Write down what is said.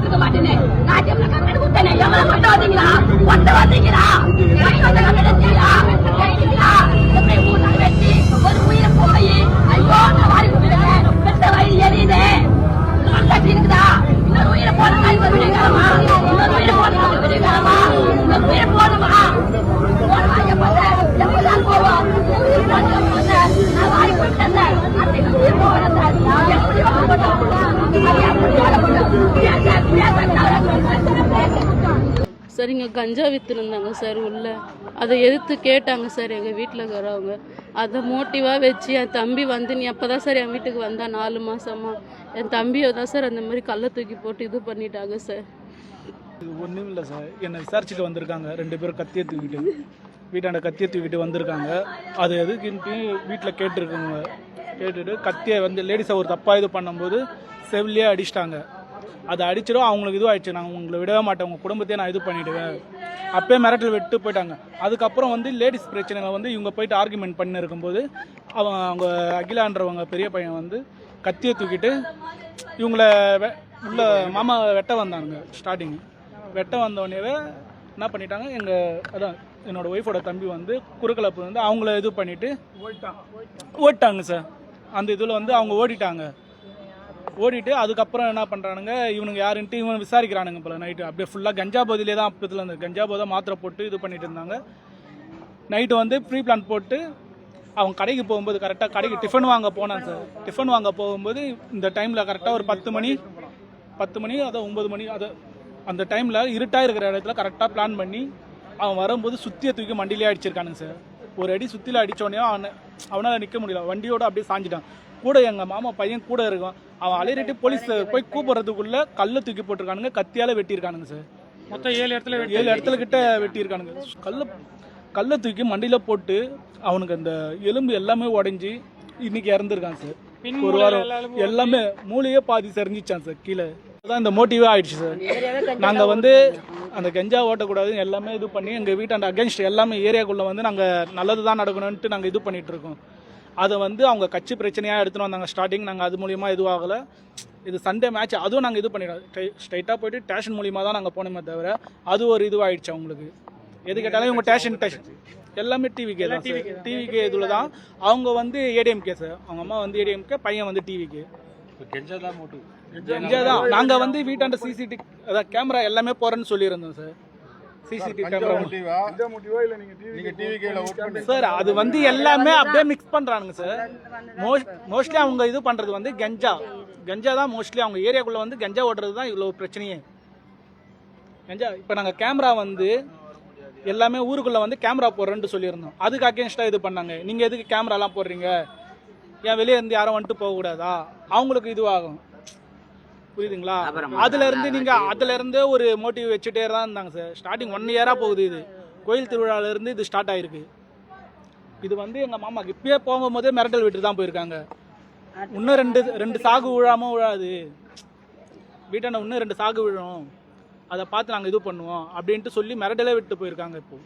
கொடுத்துக்க மாட்டேன்னு நான் கம்பெனி கொடுத்தேன். எவ்வளவு கொண்டு வந்தீங்களா? கொண்டு வந்தீங்களா? எப்படி 3 நாள் வெட்டி ஒரு உயிரை போய் ஐயோ நான் வாரி கொடுத்துருக்கேன். பெத்த வயிறு எரியுது. கட்டி இருக்குதா? இன்னொரு உயிரை போடுமா? இன்னொரு உயிரை போடுமா? இன்னொரு உயிரை போடுமா? போடுமா? எப்பதான் போவோம்? நான் வாரி கொடுத்தேன். சார் இங்கே கஞ்சா விற்றுருந்தாங்க சார் உள்ள. அதை எதிர்த்து கேட்டாங்க சார் எங்கள் வீட்டில் இருக்கிறவங்க. அதை மோட்டிவாக வச்சு என் தம்பி வந்து நீ அப்போ தான் சார் என் வீட்டுக்கு வந்தான் 4 மாதமா. என் தம்பியை தான் சார் அந்த மாதிரி கல்லை தூக்கி போட்டு இது பண்ணிட்டாங்க சார். இது ஒன்றும் இல்லை சார், என்னை விசாரிச்சுட்டு வந்திருக்காங்க 2 பேரும் கத்தியை தூக்கிட்டு, வீட்டாண்ட கத்தியை தூக்கிட்டு வந்திருக்காங்க. அது எதுக்குன்ட்டு வீட்டில் கேட்டுருக்குங்க. கேட்டுட்டு கத்தியை வந்து லேடிஸை ஒரு தப்பாக இது பண்ணும்போது செவிலியே அடிச்சிட்டாங்க. அதை அடிச்சிடும் அவங்களுக்கு இதுவும் ஆயிடுச்சு. நாங்கள் உங்களை விடவே மாட்டேன், உங்கள் குடும்பத்தையே நான் இது பண்ணிவிடுவேன் அப்பயே மிரட்டல் விட்டு போயிட்டாங்க. அதுக்கப்புறம் வந்து லேடிஸ் பிரச்சனைகளை வந்து இவங்க போயிட்டு ஆர்குமெண்ட் பண்ணி இருக்கும்போது அவங்க அகிலான்றவங்க பெரிய பையன் வந்து கத்தியை தூக்கிட்டு இவங்களை உள்ள மாமா வெட்ட வந்தாங்க. ஸ்டார்டிங் வெட்ட வந்தோடனே என்ன பண்ணிட்டாங்க, அதான் என்னோடய ஒய்ஃபோட தம்பி வந்து குறுக்கலப்பு வந்து அவங்கள இது பண்ணிவிட்டு ஓடிட்டாங்க சார். அந்த இதில் வந்து அவங்க ஓடிட்டு அதுக்கப்புறம் என்ன பண்ணுறானுங்க, இவனுங்க யாருன்ட்டு இவன் விசாரிக்கிறானுங்க போல. நைட்டு அப்படியே ஃபுல்லாக கஞ்சா போதிலே தான் அப்பத்தில் இருந்து கஞ்சா போதை மாத்திரை போட்டு இது பண்ணிட்டு இருந்தாங்க. நைட்டு வந்து ப்ரீ பிளான் போட்டு அவங்க கடைக்கு போகும்போது கரெக்டாக கடைக்கு டிஃபன் வாங்க போனான் சார். டிஃபன் வாங்க போகும்போது இந்த டைமில் கரெக்டாக ஒரு 10 மணி அதை 9 மணி அதை அந்த டைமில் இருட்டாக இருக்கிற இடத்துல கரெக்டாக பிளான் பண்ணி அவன் வரும்போது சுற்றியை தூக்கி மண்டியிலே அடிச்சிருக்கானுங்க சார். ஒரு அடி சுற்றியில் அடித்தோடனே அவனால் நிற்க முடியல, வண்டியோடு அப்படியே சாஞ்சிட்டான். கூட எங்கள் மாமா பையன் கூட இருக்கும். அவன் அலையிட்டு போலீஸ் போய் கூப்பிட்றதுக்குள்ளே கல்லை தூக்கி போட்டிருக்கானுங்க, கத்தியால் வெட்டியிருக்கானுங்க சார். மொத்தம் 7 இடத்துல கிட்ட வெட்டியிருக்கானுங்க. கல்லை தூக்கி மண்டியில் போட்டு அவனுக்கு அந்த எலும்பு எல்லாமே உடஞ்சி இன்னைக்கு இறந்துருக்கான் சார். ஒரு வாரம் எல்லாமே மூளையே பாதி சரிஞ்சிச்சான் சார் கீழே. அதான் இந்த மோட்டிவே ஆயிடுச்சு சார். நாங்கள் வந்து அந்த கஞ்சா ஓட்டக்கூடாதுன்னு எல்லாமே இது பண்ணி எங்கள் வீட்டாண்ட அகேன்ஸ்ட் எல்லாமே ஏரியாக்குள்ளே வந்து நாங்கள் நல்லது தான் நடக்கணும்ன்ட்டு நாங்கள் இது பண்ணிகிட்ருக்கோம். அதை வந்து அவங்க கட்சி பிரச்சனையாக எடுத்துகிட்டு வந்தாங்க ஸ்டார்டிங். நாங்கள் அது மூலிமா இதுவாகலை. இது சண்டே மேட்ச், அதுவும் நாங்கள் இது பண்ணிடுறோம். ஸ்ட்ரைட்டாக போயிட்டு ஸ்டேஷன் மூலிமா தான் நாங்கள் போனோமே தவிர அது ஒரு இதுவாகிடுச்சு அவங்களுக்கு. எது கேட்டாலும் இவங்க ஸ்டேஷன் எல்லாமே டிவிக்கே தான். டிவிக்கே இதில் தான் அவங்க வந்து ஏடிஎம்கே சார். அவங்க அம்மா வந்து ஏடிஎம்கே, பையன் வந்து டிவிக்கு. கெஞ்சா தான். நாங்கள் வந்து வீட்டாண்ட சிசிடிவி அதான் கேமரா எல்லாமே போகிறேன்னு சொல்லியிருந்தோம் சார். சிசிடிவி கேமரா சார் அது வந்து எல்லாமே அப்படியே மிக்ஸ் பண்ணுறானுங்க சார். மோஸ்ட்லி அவங்க இது பண்ணுறது வந்து கஞ்சா தான். மோஸ்ட்லி அவங்க ஏரியாக்குள்ளே வந்து கஞ்சா ஓட்டுறது தான் இவ்வளோ பிரச்சனையே. கஞ்சா இப்போ நாங்கள் கேமரா வந்து எல்லாமே ஊருக்குள்ளே வந்து கேமரா போடுறேன்ட்டு சொல்லியிருந்தோம். அதுக்கு அகேன்ஸ்டாக இது பண்ணாங்க. நீங்கள் எதுக்கு கேமராலாம் போடுறீங்க, ஏன் வெளியே இருந்து யாரும் வந்துட்டு போகக்கூடாதா, அவங்களுக்கு இதுவாகும். புரியுதுங்களா? அதுலேருந்து ஒரு மோட்டிவ் வச்சுட்டே தான் இருந்தாங்க சார். ஸ்டார்டிங் 1 இயராக போகுது. இது கோயில் திருவிழாவிலேருந்து இது ஸ்டார்ட் ஆகிருக்கு. இது வந்து எங்கள் மாமாக்கு இப்பயே போகும்போதே மிரட்டல் விட்டு தான் போயிருக்காங்க. இன்னும் ரெண்டு சாகு விழாது வீட்டாண்ட, இன்னும் 2 சாகு விழும், அதை பார்த்து நாங்கள் இது பண்ணுவோம் அப்படின்ட்டு சொல்லி மிரட்டலே விட்டு போயிருக்காங்க. இப்போ